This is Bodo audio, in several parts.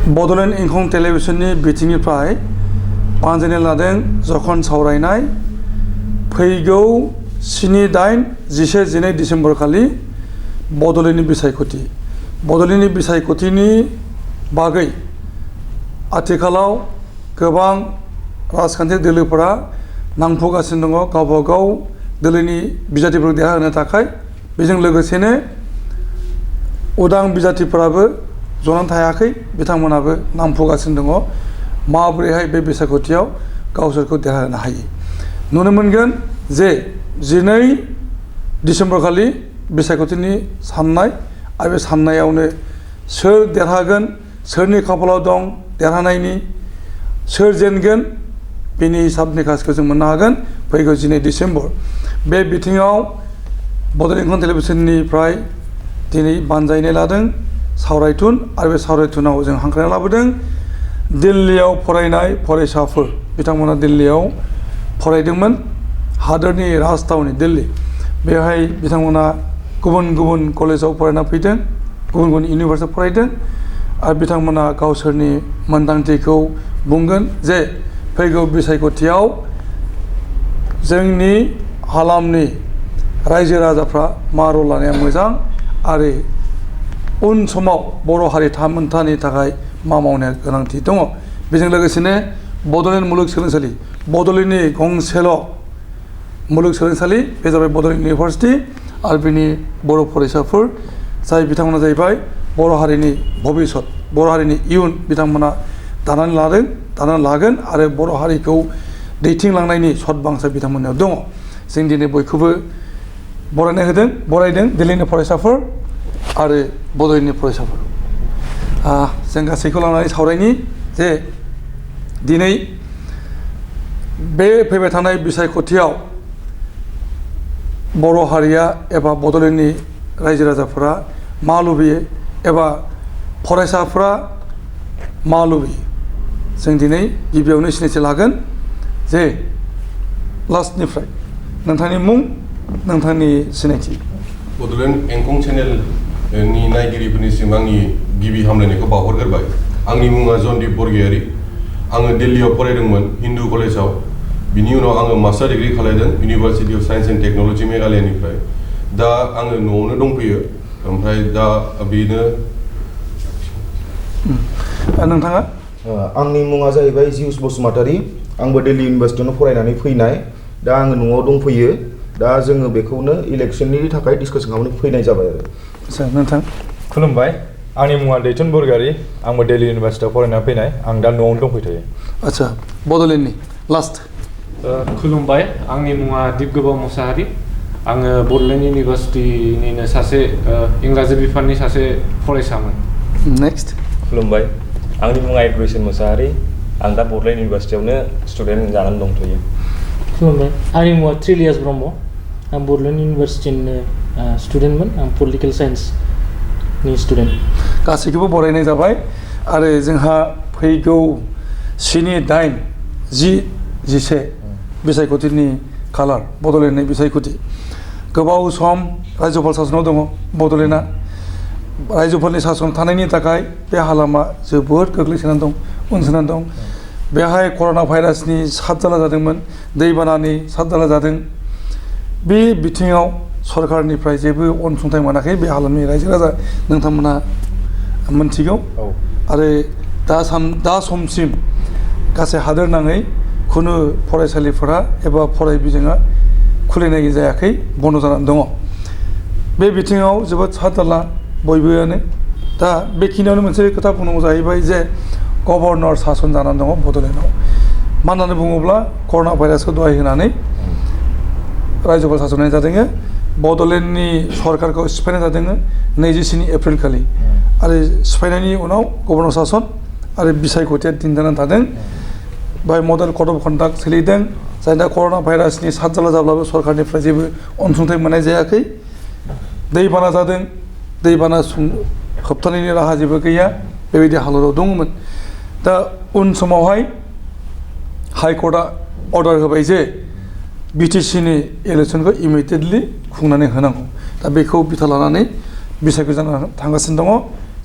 बड'लेण्ड इंखं टेलिभिजननि बिथिंनिफ्राय बानजायनाय लादों जखन सावरायनाय फैगौ 7-8-11 डिसेम्बर खालि बड'लेण्डनि बिसायख'थि बड'लेण्डनि बिसायख'थिनि बागै आथिखालाव गोबां राजखान्थि दोलोफोरा नांफुगासिनो दङ गावबा गाव दोलोनि बिजाथिफोरखौ देरहाहोनो थाखाय बेजों लोगोसेनो उदां बिजाथिफोराबो जनानै थायाखै बिथांमोनाबो नांफुगासिनो दङ माबोरैहाय बे बिसायख'थियाव गावसोरखौ देरहाहोनो हायो नुनो मोनगोन जे 12 डिसेम्बर खालि बिसायख'थिनि साननाय आरो बे साननायावनो सोर देरहागोन सोरनि खाफालाव दं देरहानायनि सोर जेनगोन बेनि हिसाब निकासखौ जों मोननो हागोन फैगौ 12 डिसेम्बर बे बिथिङाव बड'लेण्ड इंखं टेलिभिजननिफ्राय दिनै बानजायनाय लादों सावरायथुन आरो बे सावरायथुनाव जों हांख्रायना लाबोदों दिल्लीयाव फरायनाय फरायसाफोर बिथांमोना दिल्लीयाव फरायदोंमोन हादोरनि राजथावनि दिल्ली बेवहाय बिथांमोना गुबुन गुबुन कलेजाव फरायना फैदों गुबुन गुबुन इउनिभारसिटियाव फरायदों आरो बिथांमोना गावसोरनि मोनदांथिखौ बुंगोन जे फैगौ बिसायख'थियाव जोंनि हालामनि रायजो राजाफ्रा मा रल लानाया मोजां आरो उन समाव बर' हारि थामोन्थानि थाखाय मा मावनाया गोनांथि दङ बेजों लोगोसेनो बड'लेण्ड मुलुगसोलोंसालि बड'लेण्डनि गंसेल' मुलुगसोलोंसालि बे जाबाय बड'लेण्ड इउनिभारसिटि आरो बेनि बर' फरायसाफोर जाय बिथांमोना जाहैबाय बर' हारिनि भबिसत बर' हारिनि इयुन बिथांमोना दानानै लागोन आरो बर' हारिखौ दैथिंलांनायनि सत बांसा बिथांमोननियाव दङ जों दिनै बयखौबो बरायदों दिल्लीनि फरायसाफोर आरो बड'लेण्डनि फरायसाफोर जों गासैखौ लानानै सावरायनि जे दिनै बे फैबाय थानाय बिसायख'थियाव बर' हारिया एबा बड'लेण्डनि रायजो राजाफोरा मा लुबैयो एबा फरायसाफोरा मा लुबैयो जों दिनै गिबियावनो सिनायथि लागोन जे लास्टनिफ्राय नोंथांनि मुं नोंथांनि सिनायथि बड'लेण्ड इंखं चेनेलनि नायगिरिफोरनिसिम आंनि गिबि हामलायनायखौ बावहरग्रोबाय आंनि मुङा जन्दिप बरगयारि आङो दिल्लीयाव फरायदोंमोन हिन्दु कलेजाव बिनि उनाव आङो मास्टार डिग्री खालायदों university of science and technology मेघालयनिफ्राय दा आङो न'आवनो दंफैयो ओमफ्राय दा बेनो नोंथाङा आंनि मुङा जाहैबाय जिउस बसुमतारी आंबो दिल्ली इउनिभार्सिटियावनो फरायनानै फैनाय दा आङो न'आव दंफैयो दा जोङो बेखौनो इलेक्शननि थाखाय डिसकासन खालामनो फैनाय जाबाय आरो आচ্ছা नोंथां खुलुमबाय आंनि मुङा दैथुन बरगयारि आंबो दिल्ली इउनिभार्सिटियाव फरायनानै फैनाय आं दा न'आवनो दंफैथ'यो आচ্ছা बड'लेण्डनि लास्ट खुलुमबाय आंनि मुङा दिपगोबा मुसाहारि आङो बड'लेण्ड इउनिभार्सिटिनिनो सासे इंराजि बिफाननि सासे फरायसामोन नेक्स्ट खुलुमबाय आंनि मुङा एडुकेसन मुसाहारि आं दा बड'लेण्ड इउनिभार्सिटियावनो स्टुडेन्ट जानानै दंथ'यो खुलुमबाय आंनि मुङा त्रिलियास ब्रह्म आं बड'लेण्ड इउनिभार्सिटिनिनो स्टुडेन्टमोन आं पलिटिकेल साइन्सनि स्टुडेन्ट गासैखौबो बरायनाय जाबाय आरो जोंहा फैगौ 7-8-10-11 बिसायख'थिनि खालार बड'लेण्डनि बिसायख'थि गोबाव सम रायजोफोर सासनाव दङ बड'लेण्डआ रायजोफोरनि सासन थानायनि थाखाय बे हालामा जोबोद गोग्लैसोनानै दं उनसोनानै दं बेहाय कर'ना भाइरासनि सातजाला जादोंमोन दैबानानि सातजाला जादों बे बिथिङाव सरकारनिफ्राय जेबो अनसुंथाइ मोनाखै बे हालामनि रायजो राजा नोंथांमोना मोनथिगौ आरो दा समसिम गासै हादोर नाङै खुनु फरायसालिफोरा एबा फरायबिजोङा खुलिनाय जायाखै बन्द' जानानै दङ बे बिथिङाव जोबोद सातजाला बयबोआनो दा बेखिनियावनो मोनसे खोथा बुंनांगौ जाहैबाय जे गभर्नर सासन जानानै दङ बड'लेण्डआव मा होननानै बुङोब्ला कर'ना भाइरासखौ दहाय होनानै रायजोफोर सासन होनाय जादों बड'लेण्डनि सरकारखौ सिफायनाय जादों 27 एप्रिल खालि आरो सिफायनायनि उनाव गभर्नर सासन आरो बिसायख'थिया दिन्थिनानै थादों बाय मडेल कड अफ कन्डाक्ट सोलिदों जाय दा कर'ना भाइरासनि सातजाला जाब्लाबो सरकारनिफ्राय जेबो अनसुंथाइ मोननाय जायाखै दैबाना जादों दैबाना होबथानायनि राहा जेबो गैया बेबायदि हालोदाव दङमोन दा उन समावहाय हाइकर्टआ अर्डार होबाय जे बिटिसिनि इलेक्शनखौ इमिडियेटलि खुंनानै होनांगौ दा बेखौ बिथा लानानै बिसायख'थि जाना थांगासिनो दङ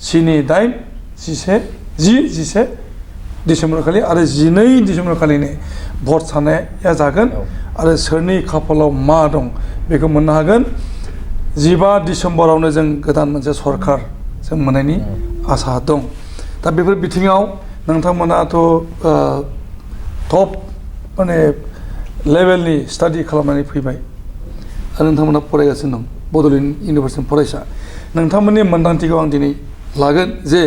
7-8-11 10 डिसेम्बर खालि आरो 12 डिसेम्बर खालिनो भट साननाया जागोन आरो सोरनि खाफालाव मा दं बेखौ मोननो हागोन 15 डिसेम्बरावनो जों गोदान मोनसे सरकार जों मोननायनि आसा दं दा बेफोर बिथिङाव नोंथांमोनाथ' टप माने लेभेलनि स्टाडि खालामनानै फैबाय आरो नोंथांमोना फरायगासिनो दं बड'लेण्ड इउनिभारसिटिनि फरायसा नोंथांमोननि मोन्दांथिखौ आं दिनै लागोन जे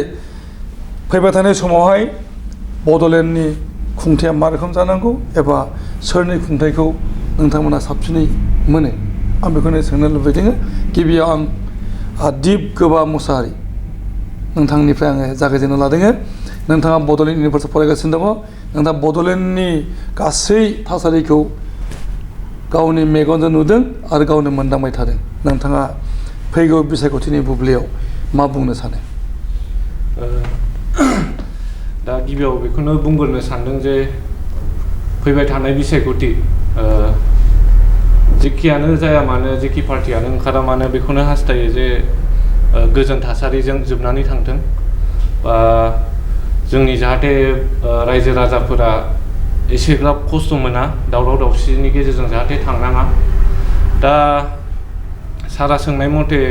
फैबाय थानाय समावहाय बड'लेण्डनि खुंथाया मा रोखोम जानांगौ एबा सोरनि खुंथायखौ नोंथांमोना साबसिनै मोनो आं बेखौनो सोंनो लुबैदों गिबियाव आं दिप गोबा मुसाहारि नोंथांनिफ्राय आङो जागायजेननो लादों नोंथाङा बड'लेण्ड इउनिभारसिटियाव फरायगासिनो दङ नोंथाङा बड'लेण्डनि गासै थासारिखौ गावनि मेगनजों नुदों आरो गावनो मोनदांबाय थादों नोंथाङा फैगौ बिसायख'थिनि बुब्लियाव मा बुंनो सानो दा गिबियाव बेखौनो बुंग्रोनो सानदों जे फैबाय थानाय बिसायख'थि जेखियानो जाया मानो जेखि पार्टियानो ओंखारा मानो बेखौनो हास्थायो जे गोजोन थासारिजों जोबनानै थांथों बा जोंनि जाहाथे रायजो राजाफोरा एसेग्राब खस्थ' मोना दावराव दावसिनि गेजेरजों जाहाथे थांनाङा दा सारा सोंनाय मथे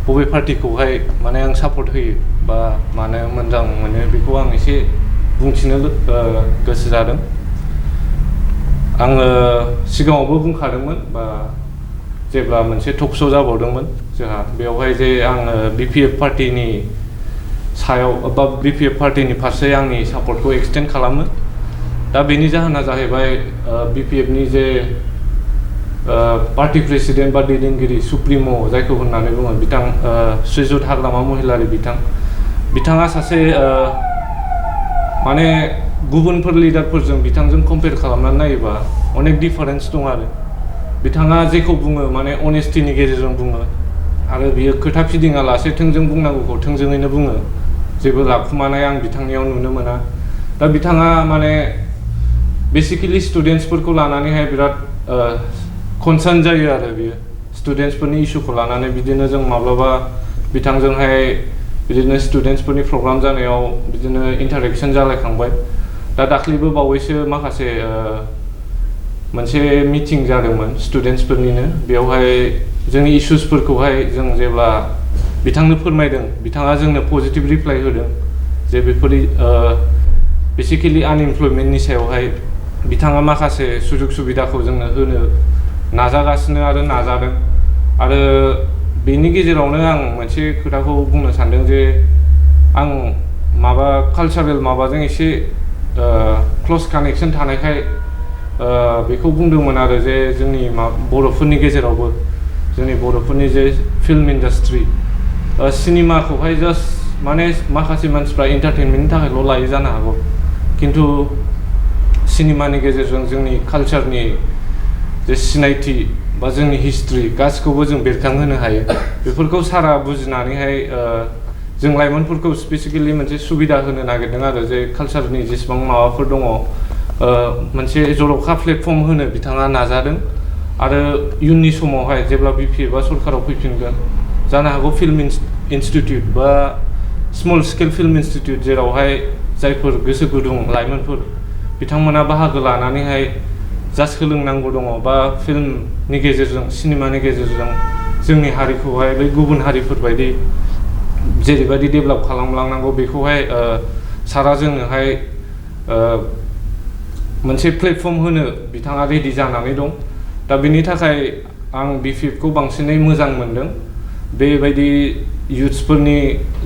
बबे पार्टिखौहाय माने आं सापर्ट होयो बा मानो मोजां मोनो बेखौ आं एसे बुंथिनो गोसो जादों आङो सिगाङावबो बुंखादोंमोन बा जेब्ला मोनसे टक श' जाबावदोंमोन जोंहा बेवहाय जे आङो BPF पार्टिनि सायाव बा BPF पार्टिनि फारसे आंनि सापर्टखौ एक्सटेन्ड खालामो दा बेनि जाहोना जाहैबाय BPFनि जे पार्टी प्रेसिडेन्ट बा दैदेनगिरि सुप्रिम' जायखौ होननानै बुङो बिथां श्रीजुत हाग्रामा महिलारि बिथाङा सासे माने गुबुनफोर लिडारफोरजों बिथांजों कम्पेयार खालामनानै नायोबा अनेक डिफारेन्स दं आरो बिथाङा जेखौ बुङो माने अनेस्टिनि गेजेरजों बुङो आरो बियो खोथा फिदिङा लासे थोंजों बुंनांगौखौ थोंजोङैनो बुङो जेबो लाखुमानाय आं बिथांनियाव नुनो मोना दा बिथाङा माने बेसिकेलि स्टुडेन्टसफोरखौ लानानैहाय बिराद कनसार्न जायो आरो बियो स्टुडेन्टसफोरनि इस्युखौ लानानै बिदिनो जों माब्लाबा बिथांजोंहाय बिदिनो स्टुडेन्टसफोरनि प्रग्राम जानायाव बिदिनो इन्टारेक्सन जालायखांबाय दा दाख्लैबो बावैसो माखासे मोनसे मिटिं जादोंमोन स्टुडेन्टसफोरनिनो बेवहाय जोंनि इस्युसफोरखौहाय जों जेब्ला बिथांनो फोरमायदों बिथाङा जोंनो पजिटिभ रिप्लाइ होदों जे बेफोर बेसिकेलि आनइमप्लयमेन्टनि सायावहाय बिथाङा माखासे सुजुग सुबिदाखौ जोंनो होनो नाजागासिनो आरो नाजादों आरो बेनि गेजेरावनो आं मोनसे खोथाखौ बुंनो सानदों जे आं माबा कालचारेल माबाजों एसे क्ल'ज कानेक्सन थानायखाय बेखौ बुंदोंमोन आरो जे जोंनि बर'फोरनि गेजेरावबो जोंनि बर'फोरनि जे फिल्म इन्डास्ट्रि सिनेमाखौहाय जास्ट माने माखासे मानसिफ्रा एन्टारटेनमेन्टनि थाखायल' लायो जानो हागौ खिन्थु सिनेमानि गेजेरजों जोंनि कालचारनि जे सिनायथि बा जोंनि हिस्ट्रि गासिखौबो जों बेरखांहोनो हायो बेफोरखौ सारा बुजिनानैहाय जों लाइमोनफोरखौ स्पेसिकेलि मोनसे सुबिदा होनो नागिरदों आरो जे कालचारनि जेसेबां माबाफोर दङ मोनसे जर'खा प्लेटफर्म होनो बिथाङा नाजादों आरो इयुननि समावहाय जेब्ला BPFआ सरकाराव फैफिनगोन जानो हागौ फिल्म इनस्टिट्युट बा स्मल स्केल फिल्म इनस्टिट्युट जेरावहाय जायफोर गोसो गुदुं लाइमोनफोर बिथांमोना बाहागो लानानैहाय जा सोलोंनांगौ दङ बा फिल्मनि गेजेरजों सिनेमानि गेजेरजों जोंनि हारिखौहाय बै गुबुन हारिफोरबायदि जेरैबायदि डेभेलप खालामलांनांगौ बेखौहाय सारा जोंनोहाय मोनसे प्लेटफर्म होनो बिथाङा रेडि जानानै दं दा बेनि थाखाय आं BPFखौ बांसिनै मोजां मोनदों बेबायदि युथ्सफोरनि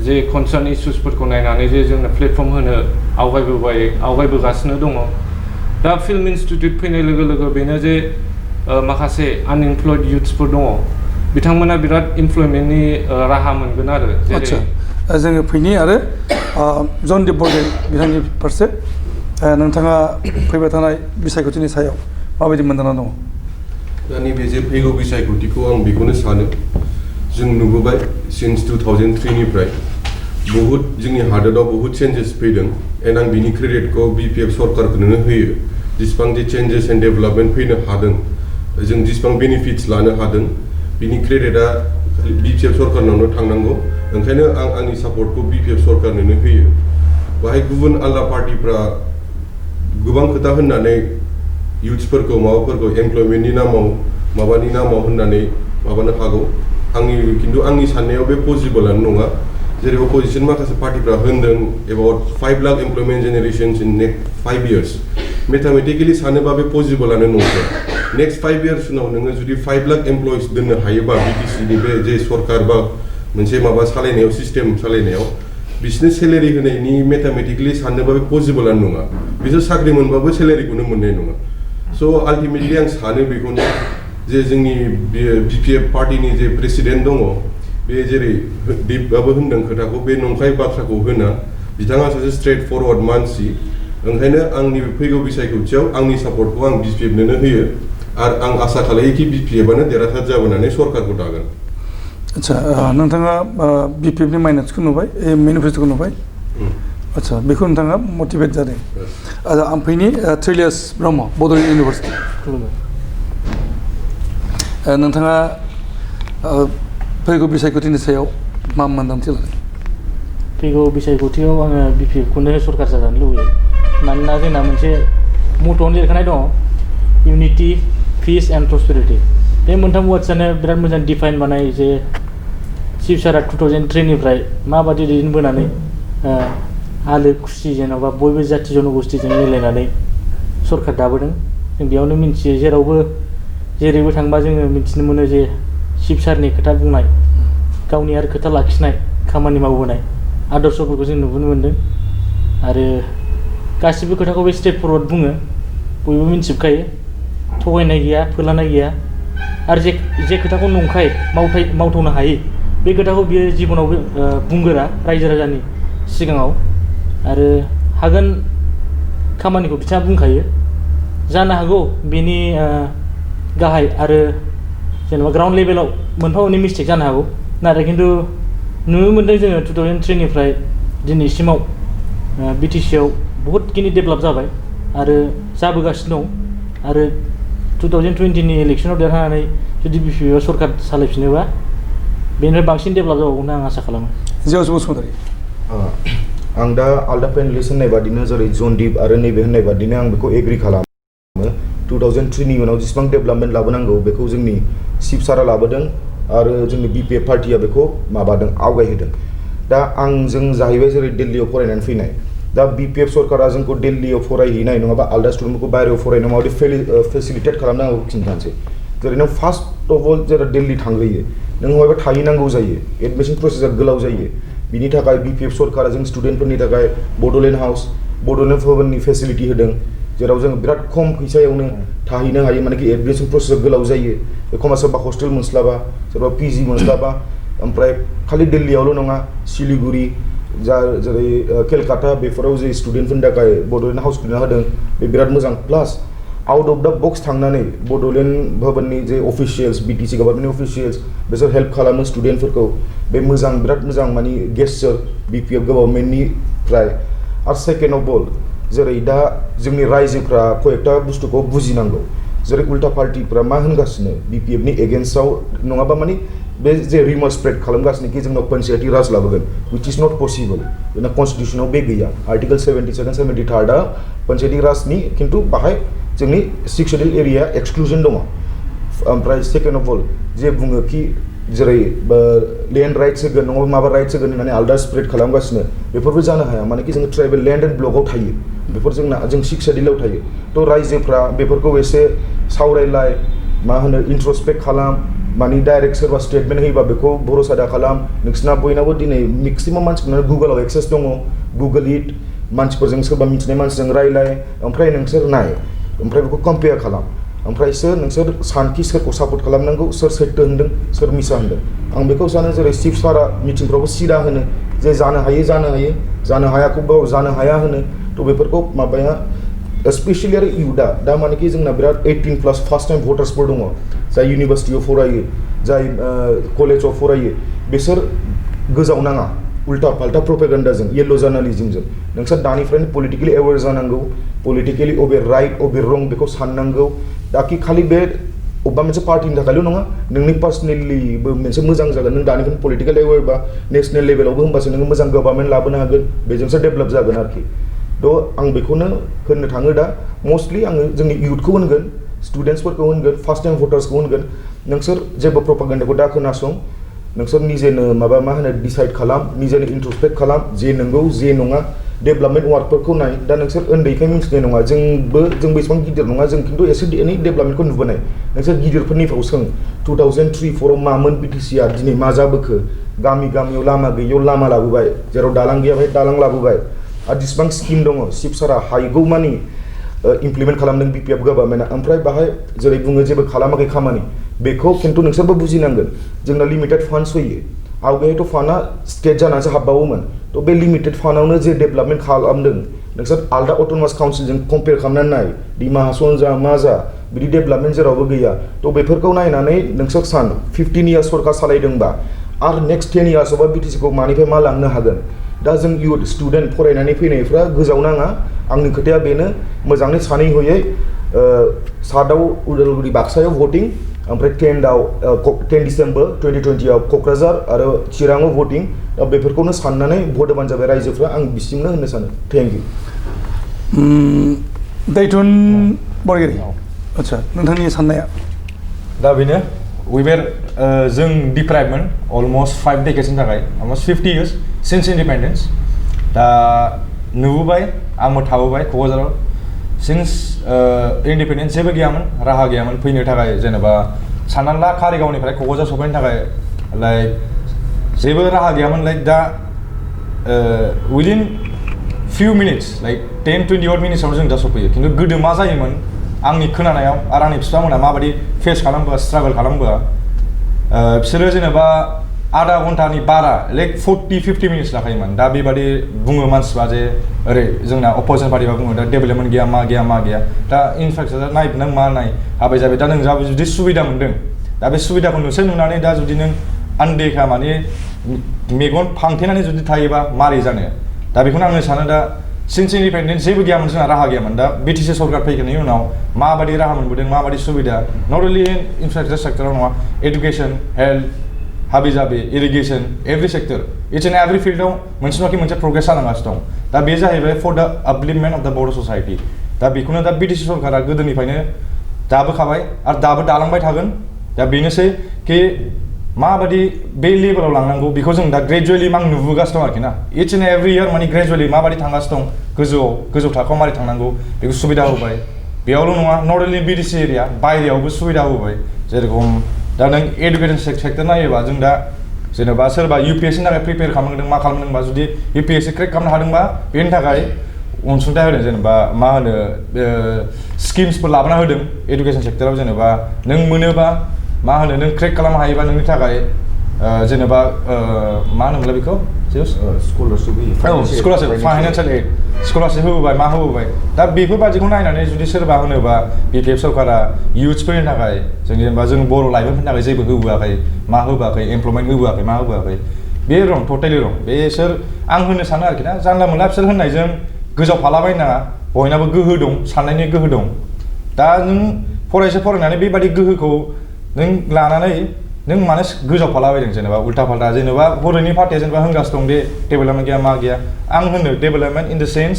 जे कनसार्न इस्युसफोरखौ नायनानै जे जोंनो प्लेटफर्म होनो आवगायबोगासिनो दङ दा फिल्म इनस्टिट्युट फैनाय लोगो लोगो बेनो जे माखासे आनइमप्लयड युथ्सफोर दङ बिथांमोना बिराद इमप्लयमेन्टनि राहा मोनगोन आरो आच्छा जोङो फैनि आरो जन बरगयारि बिथांनि फारसे नोंथाङा फैबाय थानाय बिसायख'थिनि सायाव माबायदि मोनदांना दङ दा नैबे जे फैगौ बिसायख'थिखौ आं बेखौनो सानो जों नुबोबाय सिन्स 2003 निफ्राय बहुत जोंनि हादोराव बहुत चेन्जेस फैदों एन्ड आं बिनि क्रेडिटखौ BPF सरकारखौनो होयो जेसेबां जे चेन्जेस एन्ड डेभेलपमेन्ट फैनो हादों जों जेसेबां बेनिफिट्स लानो हादों बिनि क्रेडिटआ BPF सरकारनावनो थांनांगौ ओंखायनो आं आंनि सापर्टखौ BPF सरकारनोनो होयो बाहाय गुबुन आलदा पार्टिफ्रा गोबां खोथा होननानै इयुथ्सफोरखौ माबाफोरखौ एमप्लयमेन्टनि नामाव माबानि नामाव होननानै माबानो हागौ खिन्थु आंनि साननायाव बे पसिबलआनो नङा जेरै अपोजिशन माखासे पार्टिफ्रा होनदों about 5 lakh employment generations in next 5 years mathematically सानोबा बे पसिबलआनो नङा नेक्स्ट 5 years उनाव नोङो जुदि 5 लाख एमप्लयिज दोननो हायोबा BTC बे जे सरकार बा मोनसे माबा सालायनायाव सिस्टेम सालायनायाव बिसोरनो सेलेरि होनायनि मेथामेटिकेलि साननोबा बे पसिबलआनो नङा बिसोर साख्रि मोनबाबो सेलेरिखौनो मोननाय नङा स' आल्टिमेटलि आं सानो बेखौनो जे जोंनि BPF पार्टिनि जे प्रेसिडेन्ट दङ बे जेरै दिपआबो होनदों खोथाखौ बे नंखाय बाथ्राखौ होना बिथाङा सासे स्ट्रेट फरवार्ड मानसि ओंखायनो आंनि फैगौ बिसायख'थियाव आंनि सापर्टखौ आं BPF-नोनो होयो आरो आं आसा खालायो कि BPF-आनो देरहासार जाबोनानै सरकारखौ दागोन आच्छा नोंथाङा BPF-नि माइनासखौ नुबाय मेनिफेस्ट'खौ नुबाय आच्छा बेखौ नोंथाङा मटिभेट जादों आच्छा आं फैनि थ्रिलियास ब्रह्म बड'लेण्ड इउनिभार्सिटि नोंथाङा फैगौ बिसायख'थिनि सायाव मा मोन्दांथि लादों फैगौ बिसायख'थियाव आङो BPF-खौनो सरकार जाजानो लुबैयो मानोना जोंना मोनसे मट'आवनो लिरखानाय दङ इउनिटि पिस एन्ड प्रसपेरिटि बे मोनथाम वार्डसआनो बिराद मोजां डिफाइन बानाय जे चिफ सारा 2003निफ्राय माबादि दैदेनबोनानै आलो खुसि जेन'बा बयबो जाथि जन'गोष्ठीजों मिलायनानै सरकार दाबोदों जों बेयावनो मिन्थियो जेरावबो जेरैबो थांबा जोङो मिन्थिनो मोनो जे चिफ सारनि खोथा बुंनाय गावनि आरो खोथा लाखिनाय खामानि मावबोनाय आदर्शफोरखौ जों नुबोनो मोन्दों आरो गासिबो खोथाखौ बे स्टेप फरवार्ड बुङो बयबो मिन्थिजोबखायो थगायनाय गैया फोलानाय गैया आरो जे खोथाखौ नंखाय मावथावनो हायै बे खोथाखौ बियो जिबनाव बुंगोरा रायजो राजानि सिगाङाव आरो हागोन खामानिखौ बिथाङा बुंखायो जानो हागौ बेनि गाहाय आरो जेनेबा ग्राउन्ड लेभेलाव मोनफा मोननै मिस्टेक जानो हागौ नाथाय खिन्थु नुनो मोन्दों जोङो 2003निफ्राय दिनैसिमाव BTC-आव बहुतखिनि डेभेलप जाबाय आरो जाबोगासिनो दं आरो 2020नि इलेक्सनाव देरहानानै जुदि BPF-आ सरकार सालायफिनोबा बेनिफ्राय बांसिन डेभेलप जाबावगोन आं आसा खालामो जियाव बसुमतारी आं दा आलदा पेनेलिस्ट होननाय बादिनो जेरै जनदीप आरो नैबे होननाय बादिनो आं बेखौ एग्रि खालामो 2003नि उनाव जेसेबां डेभेलपमेन्ट लाबोनांगौ बेखौ जोंनि चिफ सारा लाबोदों आरो जोंनि BPF पार्टिया बेखौ माबादों आवगायहोदों दा जों जाहैबाय जेरै दिल्लीयाव फरायनानै फैनाय दा BPF सरकारा जोंखौ दिल्लीयाव फरायहैनाय नङाबा आलदा स्टुडेन्टफोरखौ बायहेरायाव फरायनायाव माबायदि फेसिलिटेट खालामनांगौ खिन्थानोसै जेरै नों फार्स्ट अफ अल जेरै दिल्ली थांग्रोयो नों बहायबा थाहैनांगौ जायो एडमिसन प्रसेसा गोलाव जायो बिनि थाखाय BPF सरकारा जों स्टुडेन्टफोरनि थाखाय बड'लेण्ड हाउस बड'लेण्ड भवननि फेसिलिटि होदों जेराव जों बिराद खम फैसायावनो थाहैनो हायो मानेकि एडमिसन प्रसेसा गोलाव जायो एखमबा सोरबा हस्टेल मोनस्लाबा सोरबा PG मोनस्लाबा ओमफ्राय खालि दिल्लीयावल' नङा सिलिगुरि जेरै केलकाता बेफोराव जे स्टुडेन्टफोरनि थाखाय बड'लेण्ड हाउस खुलिना होदों बे बिराद मोजां प्लास आउट अफ दा बक्स थांनानै बड'लेण्ड भवननि जे अफिसियेल्स BTC गभर्नमेन्टनि अफिसियेल्स बिसोर हेल्प खालामो स्टुडेन्टफोरखौ बे मोजां बिराद मोजां माने गेस्टचर BPF गभर्नमेन्टनिफ्राय आरो सेकेन्ड अफ अल जेरै दा जोंनि रायजोफ्रा कयेकटा बुस्थुखौ बुजिनांगौ जेरै उल्टा पार्टिफ्रा मा होनगासिनो BPF-नि एगेन्स्टआव नङाबा माने बे जे रिमर स्प्रेड खालामगासिनो कि जोंनाव पन्चायती राज लाबोगोन which is not possible जोंना कन्स्टिटिउसनाव बे गैया आर्टिकल 72 73 पन्चायती राजनि खिन्थु बाहाय जोंनि 6 शेड्युल एरिया एक्सक्लुजन दङ ओमफ्राय सेकेन्ड अफ अल जे बुङो कि जेरै लेन्ड राइट्स होगोन नङाबा माबा राइट्स होगोन होननानै आलदा स्प्रेड खालामगासिनो बेफोरबो जानो हाया मानेकि जोङो ट्राइबेल लेन्ड एन्ड ब्लकआव थायो बेफोर जों 6 शेड्युलाव थायो थ' रायजोफ्रा बेफोरखौ एसे सावरायलाय मा होनो इन्ट्रस्पेक्ट खालाम माने डाइरेक्ट सोरबा स्टेटमेन्ट होयोबा बेखौ भरोसा दा खालाम नोंसिना बयनाबो दिनै मेक्सिमाम मानसिफोरनाव गुगोलाव एक्सेस दङ गुगोल इट मानसिफोरजों सोरबा मिथिनाय मानसिजों रायलाय ओमफ्राय नोंसोर नाय ओमफ्राय बेखौ कम्पेयार खालाम ओमफ्रायसो नोंसोर सानखि सोरखौ सापर्ट खालामनांगौ सोर सैथो होनदों सोर मिसा होनदों आं बेखौ सानो जेरै चिफ सारा मिटिंफ्रावबो सिदा होनो जे जानो हायाखौ जानो हाया होनो थ' बेफोरखौ माबाया स्पेसियलि आरो इउथआ दा मानेकि जोंना बिराद 18+ फार्स्ट टाइम भटार्सफोर दङ जाय इउनिभार्सिटियाव फरायो जाय कलेजाव फरायो बिसोर गोजावनाङा उल्टा फाल्टा प्रपेगान्डाजों येल्ल' जार्नालिजमजों नोंसोर दानिफ्रायनो पलिटिकेलि एवेयर जानांगौ पलिटिकेलि अबे राइट अबे रं बेखौ साननांगौ दाखि खालि बे अबेबा मोनसे पार्टिनि थाखायल' नङा नोंनि पार्सनेलिबो मोनसे मोजां जागोन नों दानिफ्रायनो पलिटिकेल लेभेल बा नेशनेल लेभेलावबो होमबासो नोङो मोजां गभर्नमेन्ट लाबोनो हागोन बेजोंसो डेभेलप जागोन आरोखि थ' आं बेखौनो होननो थाङो दा मस्टलि आङो जोंनि इयुथखौ होनगोन स्टुडेन्टसफोरखौ होनगोन फार्स्ट टाइम भटार्सखौ होनगोन नोंसोर जेबो प्रपागेन्डाखौ दा खोनासं नोंसोर निजेनो माबा मा होनो डिसाइड खालाम निजेनो इन्ट्रस्पेक्ट खालाम जे नंगौ जे नङा डेभेलपमेन्ट वार्कफोरखौ नाय दा नोंसोर उन्दैखाय मिन्थिनाय नङा जोंबो एसेबां गिदिर नङा जों खिन्थु एसे एनै डेभेलपमेन्टखौ नुबोनाय नोंसोर गिदिरफोरनिफ्राव सों 2003-4आव मामोन बिटिसिआ दिनै मा जाबोखो गामियाव लामा गैयैयाव लामा लाबोबाय जेराव दालां गैया बेहाय दालां लाबोबाय आरो जेसेबां स्किम दङ चिफ सारा हायगौमानि इमप्लिमेन्ट खालामदों बिपिएफ गभर्नमेन्टआ ओमफ्राय बाहाय जेरै बुङो जेबो खालामाखै खामानि बेखौ खिन्थु नोंसोरबो बुजिनांगोन जोंना लिमिटेड फान्ड्स होयो आवगायथ' फान्डआ स्टेट जानानैसो हाबबावोमोन थ' बे लिमिटेड फान्डआवनो जे डेभेलपमेन्ट खालामदों नोंसोर आलदा अट'नमास काउन्सिलजों कम्पेयार खालामनानै नाय डिमा हासन जा मा जा बिदि डेभेलपमेन्ट जेरावबो गैया थ' बेफोरखौ नायनानै नोंसोर सान 15 इयार्स सरकार सालायदोंबा आरो नेक्स्ट 10 इयार्सआवबा बिटिसिखौ मानिफ्राय मा लांनो हागोन दा जों इयुथ स्टुडेन्ट फरायनानै फैनायफ्रा गोजाव नाङा आंनि खोथाया बेनो मोजाङै सानै हयै 7आव उदालगुरि बाक्सायाव भटिं ओमफ्राय 10 डिसेम्बर 2020आव क'क्राझार आरो चिराङाव भटिं दा बेफोरखौनो साननानै भट होबानो जाबाय रायजोफ्रा आं बिसिमनो होननो सानो थेंक इउ दैथुन बरगयारी आच्छा नोंथांनि साननाया दा बेनो जों डिप्राइभमोन अलमस्ट 5 डेकेड्सनि थाखाय अलमस्ट 50 इयार्स सिन्स इन्डिपेन्डेन्स दा नुबोबाय आंबो थाबोबाय क'क्राझाराव सिन्स इन्डिपेन्डेन्स जेबो गैयामोन राहा गैयामोन फैनो थाखाय जेनेबा साननानै ला कारिगावनिफ्राय क'क्राझार सफैनो थाखाय लाइक जेबो राहा गैयामोन लाइक दा उइदिन फिउ मिनिट्स लाइक 10-20 मिनिट्सआवनो जों दा सफैयो खिन्थु गोदो मा जायोमोन आंनि खोनानायाव आरो आंनि बिफामोना माबायदि फेस खालामबोआ स्ट्रागल खालामबोआ बिसोरो जेनेबा आधा घन्टानि बारा लाइक 40-50 मिनिट्स लाखायोमोन दा बेबादि बुङो मानसिफ्रा जे ओरै जोंना अपोजिसन पार्टिफ्रा बुङो दा डेभेलपमेन्ट गैया मा गैया दा इनफ्रास्ट्राकचार नाय नों मा नाय हाबाय जाबाय दा नों जा जुदि सुबिदा मोन्दों दा बे सुबिदाखौ नोंसोर नुनानै दा जुदि नों आनदेखा माने मेगन फांथेनानै जुदि थायोबा मारै जानो दा बेखौनो आङो सानो दा सिन्स इन्डिपेन्डेन्स जेबो गैयामोन जोंहा राहा गैयामोन दा बिटिसि सरकार फैनायनि उनाव माबादि राहा मोनबोदों माबादि सुबिदा नट अनलि इनफ्रास्ट्राकचार सेक्टराव नङा एडुकेसन हेल्थ हाबि जाबि irrigation every sector it's and every फिल्डआव मोनसे नङा मोनसे प्रग्रेस जालांगासिनो दं दा बे जाहैबाय फर द आपलिफ्टमेन्ट अफ द बड' ससाइटि दा बेखौनो दा बिटिसि सरकारा गोदोनिफ्रायनो दाबोखाबाय आरो दाबो दालांबाय थागोन दा बेनोसै कि माबादि बे लेभेलाव लांनांगौ बेखौ जों दा ग्रेजुवेलि आं नुबोगासिनो दं आरोखि ना इट्स एन्ड एभरि इयार माने ग्रेजुवेलि माबादि थांगासिनो दं गोजौ थाखोआव मारै थांनांगौ बेखौ सुबिदा होबाय बेयावल' नङा नट अनलि बिटिसि एरिया बायहेरायावबो सुबिदा होबाय जेरेखम दा नों एडुकेसन सेक्टर नायोबा जों दा जेनेबा सोरबा UPSCनि थाखाय प्रिपेयार खालामदों मा खालामदोंबा जुदि UPSC क्रेक खालामनो हादोंबा बेनि थाखाय अनसुंथाइ होदों जेनेबा मा होनो स्किम्सफोर लाबोना होदों एडुकेसन सेक्टराव जेनेबा नों मोनोबा मा होनो नों क्रेक खालामनो हायोबा नोंनि थाखाय जेनेबा मा होनोमोनलाय बेखौ scholarship scholarship financial aid scholarship होबोबाय मा होबोबाय दा बेफोरबादिखौ नायनानै जुदि सोरबा होनोबा बिपिएफ सरकारा इयुथ्सफोरनि थाखाय जों जेनेबा जों बर' लाइमोनफोरनि थाखाय जेबो होबोआखै मा होबोआखै एमप्लयमेन्ट होबोआखै मा होबोआखै बे रं टटेलि रं बेसोर आं होननो सानो आरोखि ना जानला मोनला बिसोर होननायजों गोजाव फालाबायनो नाङा बयनाबो गोहो दं साननायनि गोहो दं दा नों फरायनानै बेबादि गोहोखौ नों लानानै नों मानो गोजाव फालाबायदों जेनेबा उल्था फाल्था जेनेबा बर'नि पार्टिया जेनेबा होनगासिनो दं दे डेभेलपमेन्ट गैया मा गैया आं होनो डेभेलपमेन्ट इन द सेन्स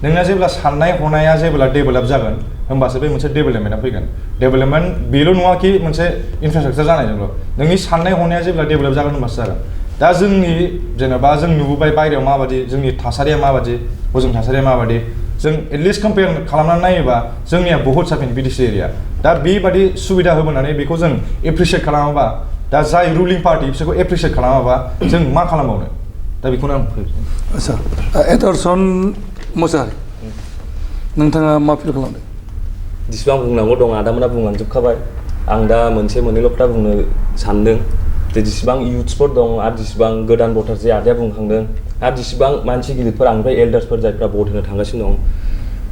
नोंना जेब्ला साननाय हनाया जेब्ला डेभेलप जागोन होमबासो बे मोनसे डेभेलपमेन्टआ फैगोन डेभेलपमेन्ट बेल' नङा कि मोनसे इनफ्रास्ट्राकचार जानायजोंल' नोंनि साननाय हनाया जेब्ला डेभेलप जागोन होमबासो जागोन दा जोंनि जेनेबा जों नुबोबाय बायहेरायाव माबादि जोंनि थासारिया माबादि हजों थासारिया माबादि जों एटलिस्ट कम्पेयार खालामनानै नायोबा जोंनिया बहुत साबसिन बिटिसि एरिया दा बेबादि सुबिदा होबोनानै बेखौ जों एप्रिसियेट खालामाबा दा जाय रुलिं पार्टि बिसोरखौ एप्रिसियेट खालामाबा जों मा खालामबावनो दा बेखौनो आं आच्छा एडवार्डसन मोसाहारि नोंथाङा मा फिल खालामदों जेसेबां बुंनांगौ दं आदामोना बुंलांजोबखाबाय आं दा मोननैल' खोथा बुंनो सानदों जे जेसेबां इयुथ्सफोर दं आरो जेसेबां गोदान भटार जे आदाया बुंखांदों आरो जेसेबां मानसि गिदिरफोर आंनिफ्राय एल्डार्सफोर जायफ्रा भट होनो थांगासिनो दं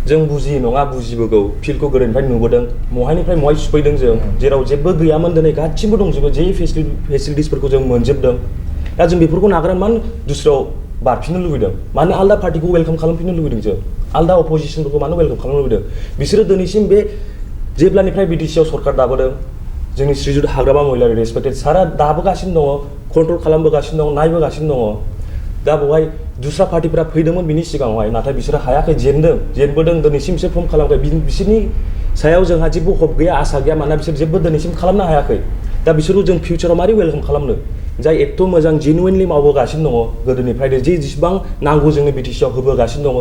जों बुजियो नङा बुजिबोगौ फिल्डखौ गोदोनिफ्राय नुबोदों महायनिफ्राय महाय सफैदों जों जेराव जेबो गैयामोन दिनै गासिबो दंजोबो जे फेसिलिटिसफोरखौ जों मोनजोबदों दा जों बेफोरखौ नागारनानै मानो दुसराव बारफिननो लुबैदों मानो आलदा पार्टिखौ वेलकाम खालामफिननो लुबैदों जों आलदा अपोजिसनफोरखौ मानो वेलकाम खालामनो लुबैदों बिसोरो दिनैसिम बे जेब्लानिफ्राय बिटिसिआव सरकार दाबोदों जोंनि श्रीजुत हाग्रामा महिलारि रेसपेक्टेड सारा दाबोगासिनो दङ कन्ट्रल खालामबोगासिनो दङ नायबोगासिनो दङ दा बेवहाय दुसरा पार्टिफोरा फैदोंमोन बिनि सिगाङावहाय नाथाय बिसोरो हायाखै जेनबोदों दिनैसिम बिसोर फर्म खालामाखै बिसोरनि सायाव जोंहा जेबो हप गैया आसा गैया मानोना बिसोर जेबो दिनैसिम खालामनो हायाखै दा बिसोरखौ जों फिउचाराव मारै वेलकाम खालामनो जाय एथ' मोजां जेनुइनलि मावबोगासिनो दङ गोदोनिफ्रायनो जेसेबां नांगौ जोंनि बिटिसिआव होबोगासिनो दङ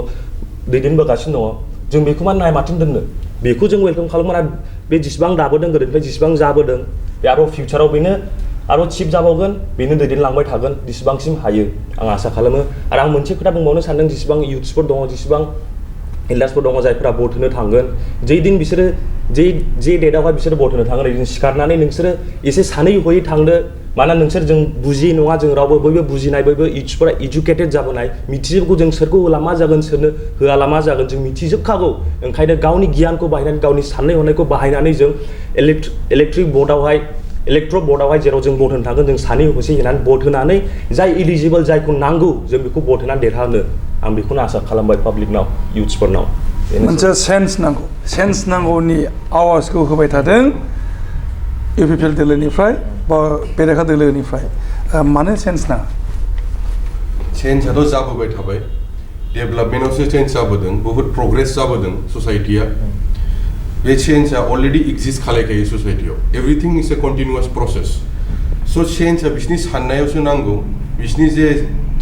दैदेनबोगासिनो दङ जों बेखौ मा नायमाथिं दोननो बेखौ जों वेलकाम खालामो आरो बे जेसेबां दाबोदों गोदोनिफ्राय जेसेबां जाबोदों बे आरो फिउचाराव बेनो आरो चिप जाबावगोन बेनो दैदेनलांबाय थागोन जेसेबांसिम हायो आं आसा खालामो आरो आं मोनसे खोथा बुंबावनो सानदों जेसेबां इउथ्सफोर दङ जेसेबां एल्डार्सफोर दङ जायफोरा भट होनो थांगोन जै दिन बिसोरो जे डेटआवहाय बिसोरो भट होनो थांगोन ओरैनो सिखारनानै नोंसोरो एसे सानै हयै थांदो मानोना नोंसोर जों बुजियै नङा जों रावबो बयबो बुजिनाय बयबो इउथ्सफोरा इडुकेटेड जाबोनाय मिथिजोबगौ जों सोरखौ होला मा जागोन सोरनो होआला मा जागोन जों मिथिजोबखागौ ओंखायनो गावनि गियानखौ बाहायनानै गावनि साननाय हनायखौ बाहायनानै जों इलेक्ट्रिक बर्डआवहाय जेराव जों भट होनो थांगोन जों सानै हसे होनानै भट होनानै जाय इलिजिबल जायखौ नांगौ जों बेखौ भट होनानै देरहानो आं बेखौनो आसा खालामबाय पाब्लिकनाव इउथ्सफोरनाव मोनसे सेन्स नांगौनि आवाजखौ होबाय थादों इउपिपिएल दोलोनिफ्राय बा बेरेखा दोलोनिफ्राय मानो सेन्स नाङा चेन्जआथ' जाबोबाय थाबाय डेभेलपमेन्टआवसो चेन्ज जाबोदों बहुत प्रग्रेस जाबोदों ससाइटिया बे चेन्जआ अलरेडि एक्जिस्ट खालायखायो ससाइटियाव everything is a continuous process so' चेन्जआ बिसिनि साननायावसो नांगौ बिसिनि जे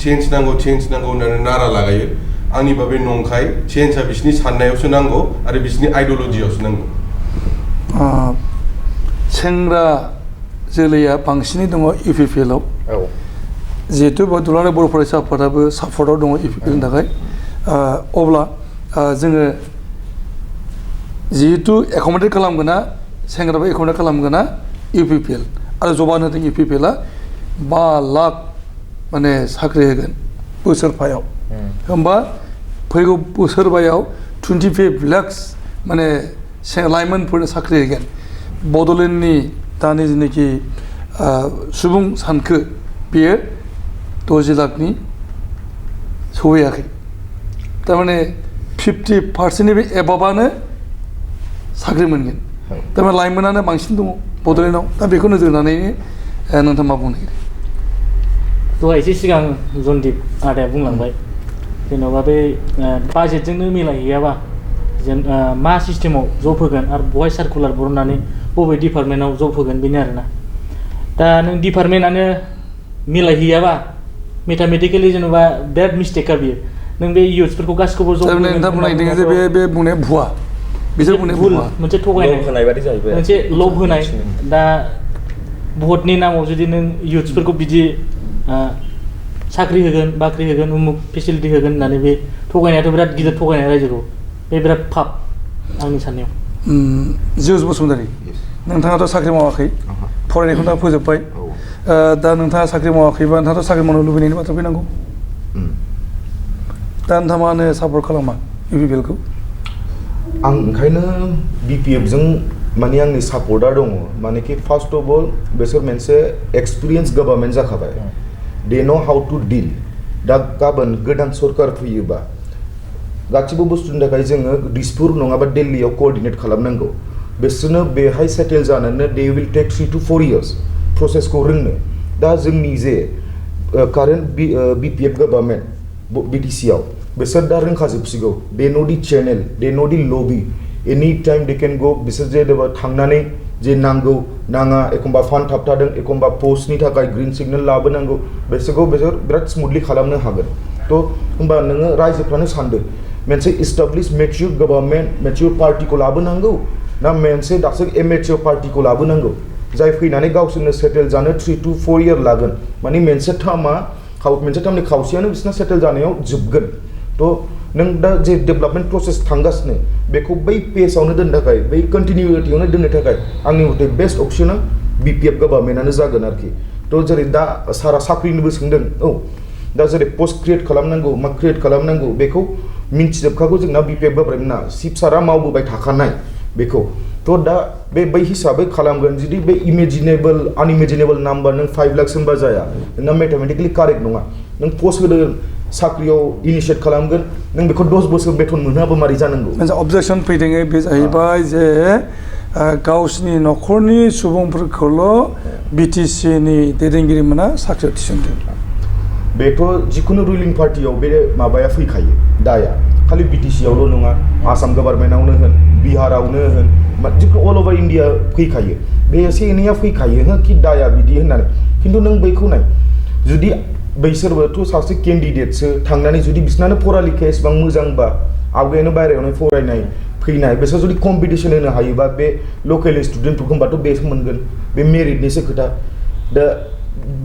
चेन्ज नांगौ होननानै नारा लागायो आंनिबा बे नंखाय चेन्जआ बिसिनि साननायावसो नांगौ आरो बिसिनि आइडिअलजियावसो नांगौ सेंग्रा जोलैया बांसिनै दङ इउपिपिएलआव जिहेतु दुलाराय बर' फरायसा आफादाबो सापर्टआव दङ इउपिपिएलनि थाखाय अब्ला जोङो जिहेतु एकोमोडेट खालामगोना सेंग्राबो एकोमोडेट खालामगोना इउपिपिएल आरो जबान होदों इउपिपिएलआ 5 लाख माने साख्रि होगोन बोसोरफायाव होमबा फैगौ बोसोरबायाव 25 लाख माने लाइमोनफोरनो साख्रि होगोन बड'लेण्डनि दानि जेनाखि सुबुं सानखो बेयो 60 लाखनि सहैयाखै थारमाने 50% बे एबाबानो साख्रि मोनगोन थारमाने लाइमोनानो बांसिन दङ बड'लेण्डआव दा बेखौ नोजोर होनानै नोंथाङा मा बुंनो नागिरो दहाय एसे सिगां जन्दिप आदाया बुंलांबाय जेन'बा बे बाजेटजोंनो मिलायहैयाबा जेन मा सिस्टेमाव जब होगोन आरो बहाय सार्कुलार बरननानै बबे डिपार्टमेन्टआव जब होगोन बेनो आरोना दा नों डिपार्टमेन्टआनो मिलायहैयाबा मेथामेटिकेलि जेन'बा बिराद मिस्टेकखा बियो नों बे इउथ्सफोरखौ गासिखौबो जब नोंथाङा बुंनायदों जे बे बुंनाया भुवा बिसोर बुंनाया भुल भुवा मोनसे थगायनाय बायदि जाहैबाय मोनसे लब होनाय दा भटनि नामाव जुदि नों इउथ्सफोरखौ बिदि साख्रि होगोन बाख्रि होगोन उमुक फेसिलिटि होगोन होननानै बे थगायनायाथ' बिराद गिदिर थगायनाय रायजोखौ बे बिराद पाप आंनि साननायाव जिउस बसुमतारी नोंथाङाथ' साख्रि मावाखै फरायनायखौ दा फोजोबबाय दा नोंथाङा साख्रि मावाखैबा नोंथाङाथ' साख्रि मावनो लुबैनायनि बाथ्रा फैनांगौ दा नोंथाङा मानो सापर्ट खालामा इउपिपिएलखौ आं ओंखायनो बिपिएफजों माने आंनि सापर्टआ दङ मानेकि फार्स्ट अफ अल बिसोर मोनसे एक्सपिरियेन्स गभर्नमेन्ट जाखाबाय they know how to deal दा गाबोन गोदान सरकार फैयोबा गासिबो बुस्थुनि थाखाय जोङो दिसपुर नङाबा दिल्लीयाव कोअर्डिनेट खालामनांगौ बिसोरनो बेहाय सेटेल जानोनो they will take 3 to 4 years प्रसेसखौ रोंनो दा जोंनि जे कारेन्ट बिपिएफ गभर्नमेन्ट बिटिसिआव बिसोर दा रोंखाजोबसिगौ they know the channel they know दि लबि एनि टाइम दे केन गो बिसोर जेनेबा थांनानै जे नांगौ नाङा एखमबा फान्ड थाबथादों एखमबा पस्टनि थाखाय ग्रिन सिगनेल लाबोनांगौ बिसोरखौ बिसोर बिराद स्मुथलि खालामनो हागोन थ' होमबा नोङो रायजोफ्रानो सानदो मोनसे इस्टाब्लिश मेच्युर गभर्नमेन्ट मेच्युर पार्टिखौ लाबोनांगौ ना मोनसे दासो एमेच्युर पार्टिखौ लाबोनांगौ जाय फैनानै गावसोरनो सेटेल जानो 3 to 4 year लागोन माने मोनसे टार्मनि खावसेयानो बिसोरना सेटेल जानायाव जोबगोन थ' नों दा जे डेभेलपमेन्ट प्रसेस थांगासिनो बेखौ बै पेसआवनो दोननो थाखाय बै कन्टिनिउटियावनो दोननो थाखाय आंनि मथे बेस्ट अपसना बिपिएफ गभर्नमेन्टआनो जागोन आरोखि थ' जेरै दा सारा साख्रिनिबो सोंदों दा जेरै पस्ट क्रिएट खालामनांगौ मा क्रिएट खालामनांगौ बेखौ मिन्थिजोबखागौ जोंना बिपिएफ गभर्नमेन्टना चिफ सारा मावबोबाय थाखानाय बेखौ थ' दा बै हिसाबै खालामगोन जुदि बे आनइमेजिनेबल नाम्बार नों 5 लाख होनबा जाया नोंना मेथामेटिकेलि कारेक्ट नङा नों पस्ट होदों साख्रियाव इनिशियेट खालामगोन नों बेखौ 10 बोसोर बेथन मोनहाबो मारै जानांगौ मोनसे अबजेक्सन फैदों बे जाहैबाय जे गावसिनि न'खरनि सुबुंफोरखौल' बिटिसिनि दैदेनगिरिमोना साख्रियाव थिसनदों बेथ' जिखुनु रुलिं पार्टियाव बे माबाया फैखायो दाया खालि बिटिसियावल' नङा आसाम गभार्नमेन्टआवनो होन बिहारावनो होन जिखुनु अल अभार इन्डिया फैखायो बे एसे एनैया फैखायो हो कि दाया बिदि होननानै खिन्थु नों बैखौ नाय जुदि बैसोरबोथ' सासे केन्डिडेटसो थांनानै जुदि बिसोरनानो फरा लेखाया एसेबां मोजांबा आवगायानो बायरायावनो फरायनाय फैनाय बिसोर जुदि कम्पिटिसन होनो हायोबा बे लकेल स्टुडेन्टफोरखौ होनबाथ' बेसो मोनगोन बे मेरिटनिसो खोथा दा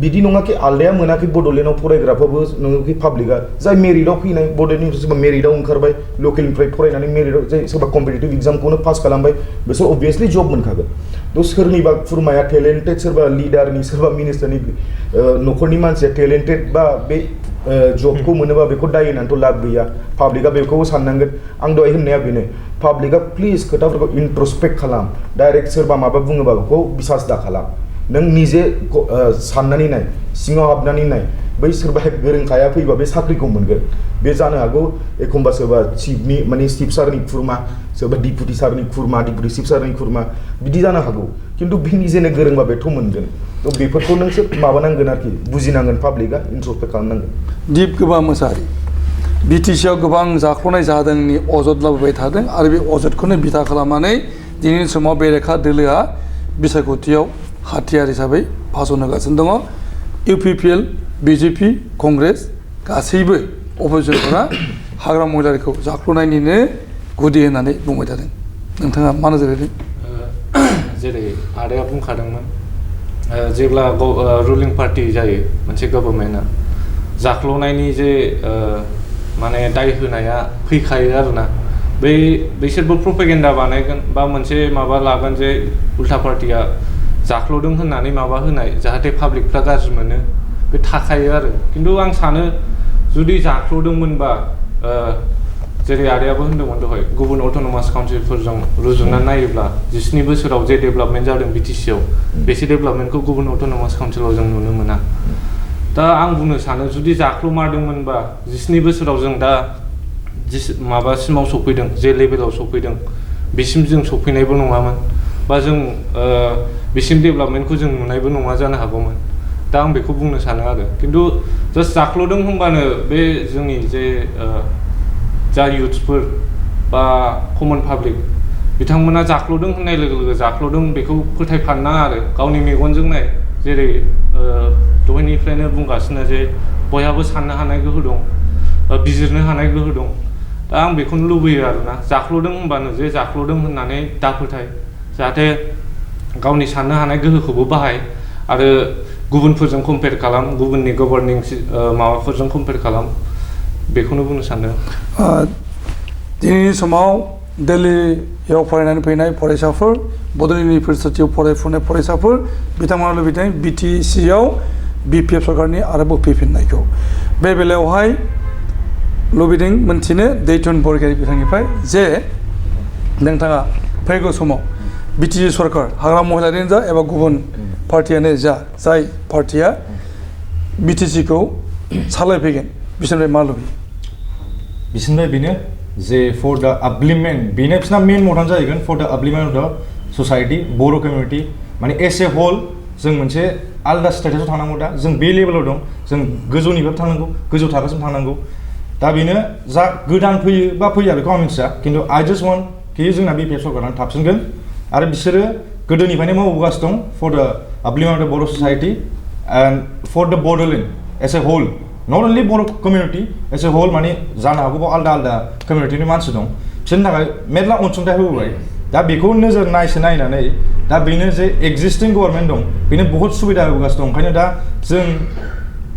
बिदि नङा कि आलदाया मोनाखै बड'लेण्डआव फरायग्राफ्राबो नोङो कि पाब्लिकआ जाय मेरिटआव फैनाय बड'लेण्डनिफ्राय सोरबा मेरिटआव ओंखारबाय लकेलनिफ्राय फरायनानै मेरिटआव जाय सोरबा कम्पिटिटिभ एग्जामखौनो पास खालामबाय बिसोर अबभियासलि जब मोनखागोन थ' सोरनिबा खुरमाया टेलेन्टेड सोरबा लिडारनि सोरबा मिनिस्टारनि न'खरनि मानसिया टेलेन्टेड बा बे जबखौ मोनोबा बेखौ दाय होनानैथ' लाब गैया पाब्लिकआ बेखौबो साननांगोन आं दहाय होननाया बेनो पाब्लिकआ प्लिज खोथाफोरखौ इन्ट्रस्पेक्ट खालाम डाइरेक्ट सोरबा माबा बुङोबा बेखौ बिसास दा खालाम नों निजे साननानै नाय सिङाव हाबनानै नाय बै सोरबा गोरोंखाया फैबा बे साख्रिखौ मोनगोन बे जानो हागौ एखमबा सोरबा चिफनि माने चिफ सारनि खुरमा सोरबा डिपुटि सारनि खुरमा डिपुटि चिफ सारनि खुरमा बिदि जानो हागौ खिन्थु बे निजेनो गोरोंबा बेथ' मोनगोन थ' बेफोरखौ नोंसो माबानांगोन आरोखि बुजिनांगोन पाब्लिकआ इन्ट्रस्पेक्ट खालामनांगोन दिप गोबा मोसाहारि बिटिसिआव गोबां जाख्ल'नाय जादोंनि अजद लाबोबाय थादों आरो बे अजदखौनो बिथा खालामनानै दिनैनि समाव बेरेखा दोलोआ बिसायख'थियाव हाथियार हिसाबै भाषण होगासिनो दङ इउपिपिएल बिजेपि कंग्रेस गासैबो अपोजिसनफोरा हाग्रा महिलारिखौ जाख्ल'नायनिनो गुदि होननानै बुंबाय थादों नोंथाङा मा नोजोर होदों जेरै आदाया बुंखादोंमोन जेब्ला रुलिं पार्टि जायो मोनसे गभर्नमेन्टआ जाख्ल'नायनि जे माने दाय होनाया फैखायो आरोना बैसोरबो प्रपेगेन्डा बानायगोन बा मोनसे माबा लागोन जे उल्टा पार्टिया जाख्ल'दों होननानै माबा होनाय जाहाथे पाब्लिकफ्रा गाज्रि मोनो बे थाखायो आरो खिन्थु आं सानो जुदि जाख्ल'दोंमोनबा जेरै आदायाबो होनदोंमोन दहाय गुबुन अट'नमास काउन्सिलफोरजों रुजुनानै नायोब्ला 17 बोसोराव जे डेभेलपमेन्ट जादों बिटिसिआव बेसे डेभेलपमेन्टखौ गुबुन अट'नमास काउन्सिलाव जों नुनो मोना दा आं बुंनो सानो जुदि जाख्ल'मारदोंमोनबा 17 बोसोराव जों दा माबासिमाव सफैदों जे लेभेलाव सफैदों बिसिम जों सफैनायबो नङामोन बा जों बिसिम डेभेलपमेन्टखौ जों नुनायबो नङा जानो हागौमोन दा आं बेखौ बुंनो सानो आरो खिन्थु जास्ट जाख्ल'दों होनबानो बे जोंनि जे जा इउथ्सफोर बा कमन पाब्लिक बिथांमोना जाख्ल'दों होननाय लोगो लोगो जाख्ल'दों बेखौ फोथायफानो नाङा आरो गावनि मेगनजों नाय जेरै दहायनिफ्रायनो बुंगासिनो जे बयहाबो साननो हानाय गोहो दं बिजिरनो हानाय गोहो दं दा आं बेखौनो लुबैयो आरोना जाख्ल'दों होनबानो जे जाख्ल'दों होननानै दा फोथाय जाहाथे गावनि साननो हानाय गोहोखौबो बाहाय आरो गुबुनफोरजों कम्पेयार खालाम गुबुननि गभर्निं माबाफोरजों कम्पेयार खालाम बेखौनो बुंनो सानदों दिनैनि समाव दिल्लीयाव फरायनानै फैनाय फरायसाफोर बड'लेण्ड इउनिभारसिटियाव फरायफुनाय फरायसाफोर बिथांमोना लुबैदों बिटिसिआव बिपिएफ सरकारनि आरोबाव फैफिननायखौ बे बेलायावहाय लुबैदों मोनथिनो दैथुन बरगयारि बिथांनिफ्राय जे नोंथाङा फैगौ समाव बिटिसि सरकार हाग्रा महिलारियानो जा एबा गुबुन पार्टियानो जा जाय पार्टिया बिटिसिखौ सालायफैगोन बिसोरनिफ्राय मा लुबैयो बिसोरनिफ्राय बेनो जे फर द आपलिमेन्ट बेनो बिसोरना मेन मथानो जाहैगोन फर द आपलिमेन्ट अफ द ससाइटि बर' कमिउनिटि माने एस ए हल जों मोनसे आलदा स्टेटासाव थांनांगौ दा जों बे लेभेलाव दं जों गोजौनिफ्राय थांनांगौ गोजौ थाखोसिम थांनांगौ दा बेनो जा गोदान फैयो बा फैया बेखौ आं मिथिया खिन्थु आइ जास्ट वान्ट कि जोंना बिपिएफ सरकारा थाबसिनगोन आरो बिसोरो गोदोनिफ्रायनो मावबोगासिनो दं फर द आपलिमेन्ट अफ द बर' society and for the Bodoland as a whole not only Bodo' community as a whole माने जानो हागौ आलदा आलदा कमिउनिटिनि मानसि दं बिसोरनि थाखाय मेरला अनसुंथाइ होबोबाय दा बेखौ नोजोर नायनानै दा बेनो जे एक्जिस्टिं गभर्नमेन्ट दं बेनो बहुत सुबिदा होबोगासिनो दं ओंखायनो दा जों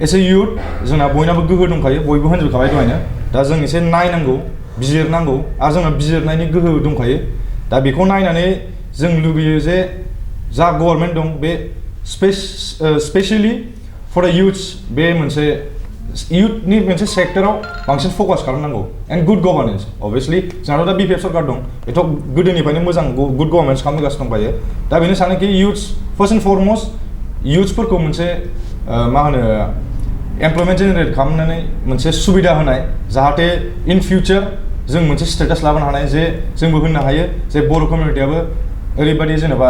एस ए इयुथ जोंना बयनाबो गोहो दंखायो बयबो होनजोबखाबाय दहायनो दा जों एसे नायनांगौ बिजिरनांगौ आरो जोंना बिजिरनायनि गोहो दंखायो दा बेखौ नायनानै जों लुबैयो जे जा गभर्नमेन्ट दं बे स्पेसियेलि फर द इयुथ्स बे मोनसे इयुथनि मोनसे सेक्टराव बांसिन फकास खालामनांगौ एन्ड गुड गभार्नेन्स अभियासलि जोंहाथ' दा बिपिएफ सरकार दं बेथ' गोदोनिफ्रायनो मोजां गुड गभार्नेन्स खालामगासिनो दंखायो दा बेनो सानोखि इयुथ्स फार्स्ट एन्ड फरमस्ट इयुथ्सफोरखौ मोनसे मा होनो एमप्लयमेन्ट जेनेरेट खालामनानै मोनसे सुबिदा होनाय जाहाथे इन फिउचार जों मोनसे स्टेटास लाबोनो हानाय जे जोंबो होननो हायो जे बर' कमिउनिटियाबो ओरैबायदि जेनेबा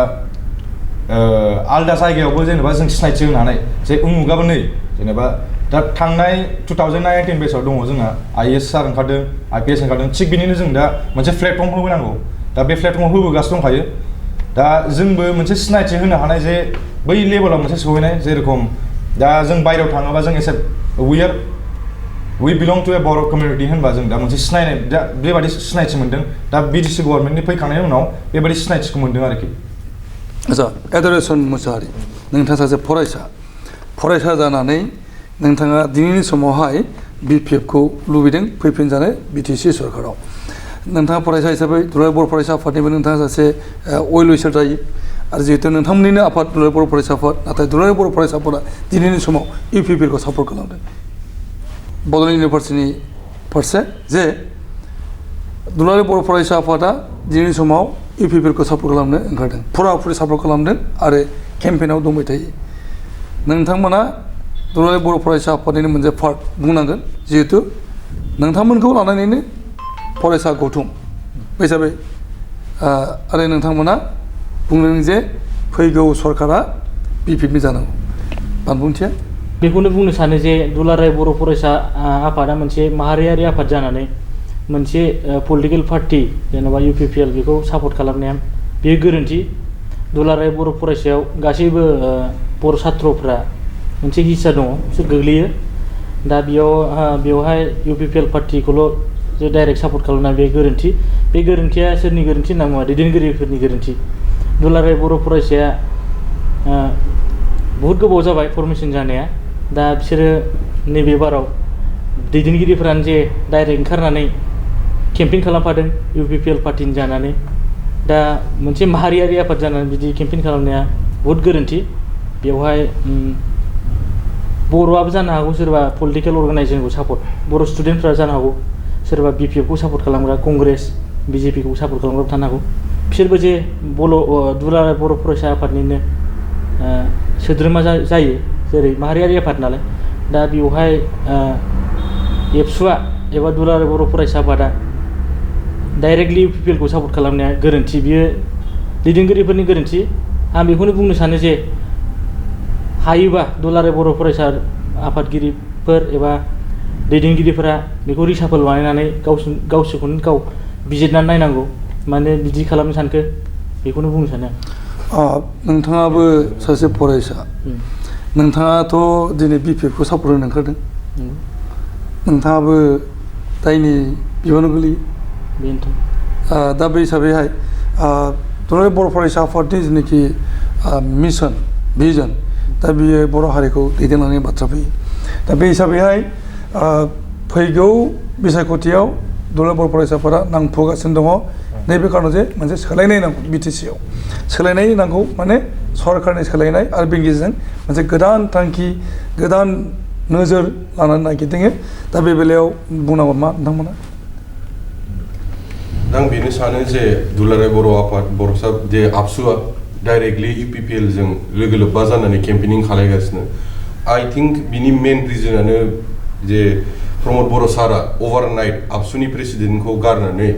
आलदा जायगायावबो जेनेबा जों सिनायथि होनो हानाय जे उमुगाबो नै जेनेबा दा थांनाय 2019 बेचआव दङ जोंहा IAS सार ओंखारदों IPS ओंखारदों थिग बिनिनो जों दा मोनसे प्लेटफर्म होबोनांगौ दा बे प्लेटफर्माव होबोगासिनो दंखायो दा जोंबो मोनसे सिनायथि होनो हानाय जे बै लेभेलाव मोनसे सहैनाय जेरखम दा जों बायरायाव थाङोबा जों एसे we belong to a Bodo' community होनबा जों दा मोनसे सिनायनाय दा बेबादि सिनायथि मोनदों दा BDC गभर्नमेन्टनि फैखांनायनि उनाव बेबादि सिनायथिखौ मोनदों आरोखि आच्छा एडरेसन मुसाहारि नोंथाङा सासे फरायसा जानानै नोंथाङा दिनैनि समावहाय BPF खौ लुबैदों फैफिनजानाय BTC सरकाराव नोंथाङा फरायसा हिसाबै दुलाराय बर' फरायसा आफादनिबो नोंथाङा सासे वेल विशार जायो आरो जिहेतु नोंथांमोननिनो आफाद दुलाराय बर' फरायसा आफाद नाथाय दुलाराय बर' फरायसा आफादा दिनैनि समाव UPP खौ सापर्ट खालामदों बड'लेण्ड इउनिभार्सिटिनि फारसे जे दुलाराय बर' फरायसा आफादा दिनैनि समाव UPP खौ सापर्ट खालामनो ओंखारदों फुराफुरि सापर्ट खालामदों आरो केम्पेइनाव दंबाय थायो नोंथांमोना दुलाराय बर' फरायसा आफादनिनो मोनसे पार्ट बुंनांगोन जिहेतु नोंथांमोनखौ लानानैनो फरायसा गौथुम हिसाबै आरो नोंथांमोना बुंदों जे फैगौ सरकारा BPFनि जानांगौ बानबुंथिया बेखौनो बुंनो सानो जे दुलाराय बर' फरायसा आफादा मोनसे माहारियारि आफाद जानानै मोनसे पलिटिकेल पार्टी जेनेबा UPPL बेखौ सापर्ट खालामनाया बेयो गोरोन्थि दुलाराय बर' फरायसायाव गासैबो बर' छात्रफ्रा मोनसे हिस्सा दङ बिसोर गोग्लैयो दा बेवहाय UPPL पार्टीखौल' जे डाइरेक्ट सापर्ट खालामनाय बे गोरोन्थिया सोरनि गोरोन्थि होनना बुङोबा दैदेनगिरिफोरनि गोरोन्थि दुलाराय बर' फरायसाया बहुद गोबाव जाबाय फरमेसन जानाया दा बिसोरो नैबे बाराव दैदेनगिरिफोरानो जे डाइरेक्ट ओंखारनानै केम्पेइन खालामफादों UPPL पार्टीनि जानानै दा मोनसे माहारियारि आफाद जानानै बिदि केम्पेइन खालामनाया बहुद गोरोन्थि बेवहाय बर'आबो जानो हागौ सोरबा पलिटिकेल अर्गानाइजेसनखौ सापर्ट बर' स्टुडेन्टफ्रा जानो हागौ सोरबा BPF खौ सापर्ट खालामग्रा कंग्रेस BJP खौ सापर्ट खालामग्रा थानो हागौ बिसोरबो जे दुलाराय बर' फरायसा आफादनिनो सोद्रोमा जायो जेरै माहारियारि आफाद नालाय दा बेवहाय एबसुआ एबा दुलाराय बर' फरायसा आफादा डाइरेक्टलि UPPL खौ सापर्ट खालामनाया गोरोन्थि बियो दैदेनगिरिफोरनि गोरोन्थि आं बेखौनो बुंनो सानो जे हायोबा दुलाराय बर' फरायसा आफादगिरिफोर एबा दैदेनगिरिफोरा बेखौ रिसाफल बानायनानै गावसोरखौनो गाव बिजिरनानै नायनांगौ माने बिदि खालामनो सानखो बेखौनो बुंनो सानो नोंथाङाबो सासे फरायसा नोंथाङाथ' दिनै BPF खौ सापर्ट होनो ओंखारदों नोंथाङाबो दायनि बिबानाव गोलैयो बेनोथ' दा बे हिसाबैहाय दुलाराय बर' फरायसा आफादनि जेनाखि मिशन भिजन दा बियो बर' हारिखौ दैदेनलांनायनि बाथ्रा फैयो दा बे हिसाबैहाय फैगौ बिसायख'थियाव दुलाराय बर' फरायसाफोरा नांफुगासिनो दङ नैबे कारनाव जे मोनसे सोलायनाय नांगौ BTC आव सोलायनाय नांगौ माने सरकारनि सोलायनाय आरो बेनि गेजेरजों मोनसे गोदान थांखि गोदान नोजोर लानानै नागिरदों दा बे बेलायाव बुंनांगौ मा नोंथांमोना आं बेनो सानो जे दुलाराय बर' आफाद बर'सा जे आबसुआ डाइरेक्टलि UPPL जों लोगो लोब्बा जानानै केम्पेनिं खालायगासिनो आइ थिंक बिनि मेन रिजनानो जे प्रमद बर' सारा अभारनाइट आबसुनि प्रेसिडेन्टखौ गारनानै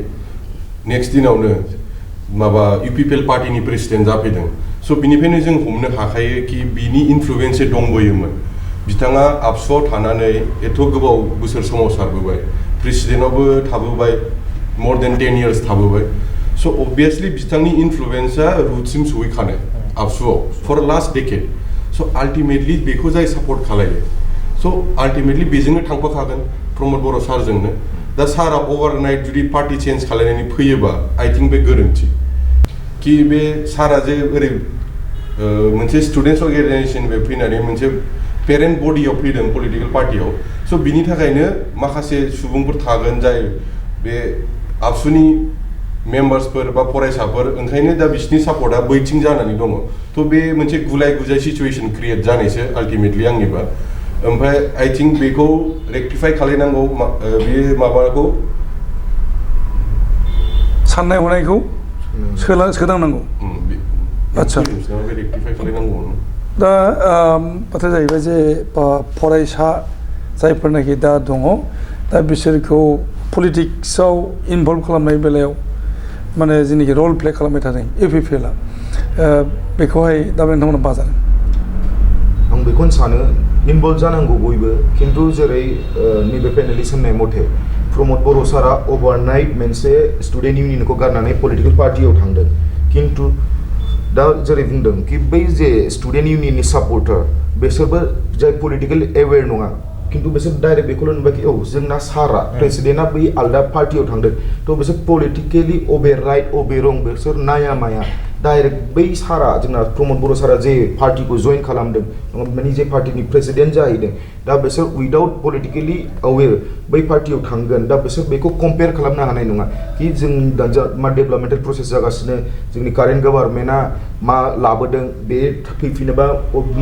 नेक्स्ट दिनावनो माबा UPPL पार्टीनि प्रेसिडेन्ट जाफैदों स' बिनिफ्रायनो जों हमनो हाखायो कि बिनि इनफ्लुएन्सआ दंबोयोमोन बिथाङा आबसुआव थानानै एथ' गोबाव बोसोर सोमावसारबोबाय प्रेसिडेन्टआवबो थाबोबाय more than 10 years थाबोबाय स' obviously बिथांनि इनफ्लुएन्सआ रुटसिम सहैखानाय आबसुआव फर लास्ट डेकेड स' आल्टिमेटलि बेखौ जाय सापर्ट खालायो स' आल्टिमेटलि बेजोंनो थांफाखागोन प्रमद बर' सारजोंनो दा सारा अभारनाइट जुदि पार्टी चेन्ज खालायनानै फैयोबा आइ थिंक बे गोरोन्थि कि बे सारा जे ओरै मोनसे स्टुडेन्टस अर्गेनाइजेसन बे फैनानै मोनसे पेरेन्ट बडियाव फैदों पलिटिकेल पार्टियाव स' बिनि थाखायनो माखासे सुबुंफोर थागोन जाय बे आबसुनि मेम्बार्सफोर बा फरायसाफोर ओंखायनो दा बिसिनि सापर्टआ बैथिं जानानै दङ थ' बे मोनसे गुलाय गुजाय सिचुएसन क्रिएट जानायसो आल्टिमेटलि आंनिबा ओमफ्राय आइ थिंक बेखौ रेक्टिफाइ खालायनांगौ बे माबाखौ साननाय हनायखौ सोदांनांगौ आच्छा रेक्टिफाइ खालायनांगौ दा बाथ्राया जाहैबाय जे फरायसा जायफोरनाखि दा दङ दा बिसोरखौ पलिटिक्सआव इनभल्भ खालामनाय बेलायाव माने जेनाखि रल प्ले खालामबाय थादों इउपिपिएलआ बेखौहाय दा नोंथांमोना बाजादों आं बेखौनो सानो इनभल्भ जानांगौ बयबो खिन्थु जेरै नैबे पेनेलिस्ट होननाय मथे प्रमद बर' सारा ओभारनाइट मोनसे स्टुडेन्ट इउनियनखौ गारनानै पलिटिकेल पार्टियाव थांदों खिन्थु दा जेरै बुंदों कि बै जे स्टुडेन्ट इउनियननि सापर्टार बिसोरबो जाय पलिटिकेल एवेयर नङा खिन्थु बिसोर डाइरेक्ट बेखौल' नुबाय कि जोंना सारा प्रेसिडेन्टआ बै आलदा पार्टियाव थांदों थ' बिसोर पलिटिकेलि अबे राइट अबे रं बिसोर नाया माया डाइरेक्ट बै सारा जोंना प्रमद बर' सारा जे पार्टिखौ जइन खालामदों माने जे पार्टिनि प्रेसिडेन्ट जाहैदों दा बिसोर उइदाउट पलिटिकेलि अवेयर बै पार्टियाव थांगोन दा बिसोर बेखौ कम्पेयार खालामनो हानाय नङा कि जों दा मा डेभेलपमेन्टेल प्रसेस जागासिनो जोंनि कारेन्ट गभार्नमेन्टआ मा लाबोदों बे फैफिनोबा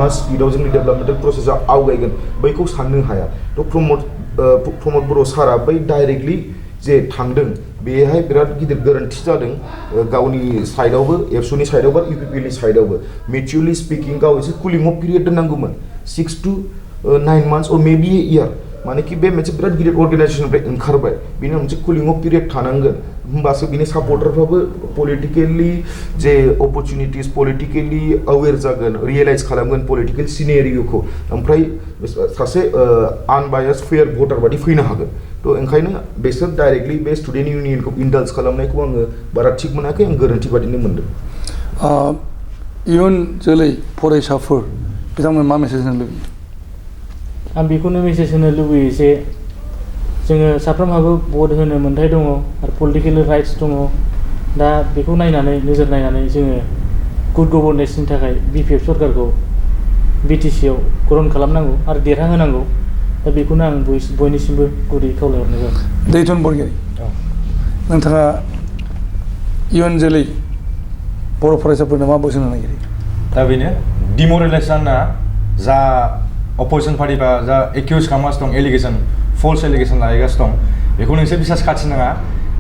मा स्पिडआव जोंनि डेभेलपमेन्टेल प्रसेसा आवगायगोन बैखौ साननो हाया थ' प्रमद बर' सारा बै डाइरेक्टलि जे थांदों बेहाय बिराद गिदिर गोरोन्थि जादों गावनि साइडआवबो एबसुनि साइडआवबो इउपिपिएलनि साइडआवबो मेच्युरलि स्पिकिं गाव एसे कुलिं of period दोननांगौमोन 6 to 9 months or maybe a year माने कि बे मोनसे बिराद गिदिर अर्गेनाइजेसननिफ्राय ओंखारबाय बेनि मोनसे कुलिं अफ पिरियड थानांगोन होमबासो बिनि सापर्टारफ्राबो पलिटिकेलि जे अपरचुनिटिस पलिटिकेलि अवेयर जागोन रियेलाइज खालामगोन पलिटिकेल सिनेरिय'खौ ओमफ्राय सासे आनबायास फेयार भटार बादि फैनो हागोन थ' ओंखायनो बिसोर डाइरेक्टलि बे स्टुडेन्ट इउनियनखौ इन्डाल्ज खालामनायखौ आङो बारा थिग मोनाखै आं गोरोन्थि बादिनो मोनदों इयुन जोलै फरायसाफोर बिथांमोन मा मेसेज होनो लुबैयो आं बेखौनो मेसेज होनो लुबैयो जे जोङो साफ्रोमहाबो भट होनो मोन्थाय दङ आरो पलिटिकेल राइट्स दङ दा बेखौ नायनानै नोजोर नायनानै जोङो गुड गभर्नेन्सनि थाखाय बिपिएफ सरकारखौ बिटिसिआव ग्रहन खालामनांगौ आरो देरहाहोनांगौ दा बेखौनो आं बयनिसिमबो गुरै खावलायहरनाय जाबाय दैथुन बरगयारि नोंथाङा इयुन जोलै बर' फरायसाफोरनो मा बोसोन होनो नागिरो दा बेनो डिमरेलाइज जाना जा अपोजिसन पार्टी बा जा एक्यूज खालामगासिनो दं एलिगेसन फल्स एलिगेसन लागासिनो दं बेखौ नोंसोर बिसास खाथिनाङा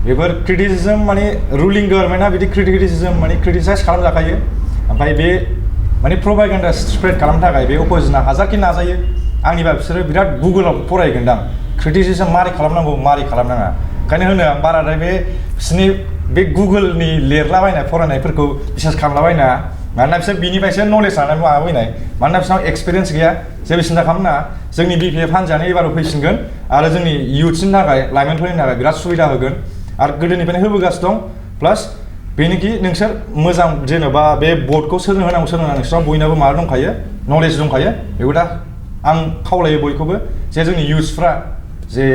बेफोर क्रिटिसिजम माने रुलिं गभर्नमेन्टआ बिदि क्रिटिसिजम माने क्रिटिसाइज खालामजाखायो ओमफ्राय बे माने प्रपागेन्डा स्प्रेड खालामनो थाखाय बे अपोजिसना हाजारखि नाजायो आंनिबा बिसोरो बिराद गुगोलाव फरायगोनदां क्रिटिसिजम मारै खालामनांगौ मारै खालामनाङा ओंखायनो होनो आं बाराद्राय बे बिसोरनि बे गुगोलनि लिरलाबायनाय फरायनायफोरखौ बिसास खालामलाबायनाङा मानोना बिसोर बिनिफ्रायसो नलेज लानानै माबाबोनाय मानोना बिसोरनाव एक्सपिरियेन्स गैया जेबो सिन्था खालामनाङा जोंनि बिपिएफ हान्जायानो एबाराव फैफिनगोन आरो जोंनि इयुथ्सनि थाखाय लाइमोनफोरनि थाखाय बिराद सुबिदा होगोन आरो गोदोनिफ्रायनो होबोगासिनो दं प्लास बेनोखि नोंसोर मोजां जेनेबा बे भटखौ सोरनो होनांगौ सोरनो होनांगौ नोंसोरनाव बयनाबो माबा दंखायो नलेज दंखायो बेखौ दा आं खावलायो बयखौबो जे जोंनि इयुथ्सफ्रा जे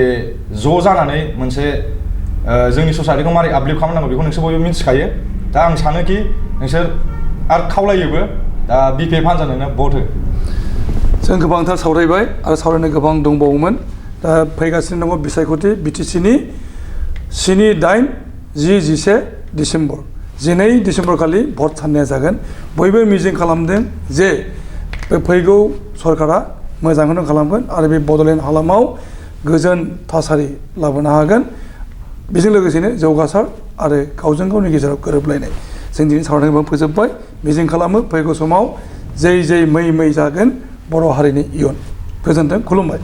ज' जानानै मोनसे जोंनि ससाइटिखौ मारै आपलिफ्ट खालामनांगौ बेखौ नोंसोर बयबो मिथिखायो दा आं सानोखि नोंसोर आरो खावलायोबो दा बिपिएफ हान्जानोनो भट हो जों गोबांथार सावरायबाय आरो सावरायनो गोबां दंबावोमोन दा फैगासिनो दङ बिसायख'थि बिटिसिनि 7, 8, 10, 11 डिसेम्बर 12 डिसेम्बर खालि भट साननाया जागोन बयबो मिजिं खालामदों जे बे फैगौ सरकारा मोजांखौनो खालामगोन आरो बे बड'लेण्ड हालामाव गोजोन थासारि लाबोनो हागोन बेजों लोगोसेनो जौगासार आरो गावजों गावनि गेजेराव गोरोबलायनाय जों दिनै सावरायनायखौ फोजोबबाय मिजिं खालामो फैगौ समाव जै मै जागोन बर' हारिनि इयुन गोजोन्थों खुलुमबाय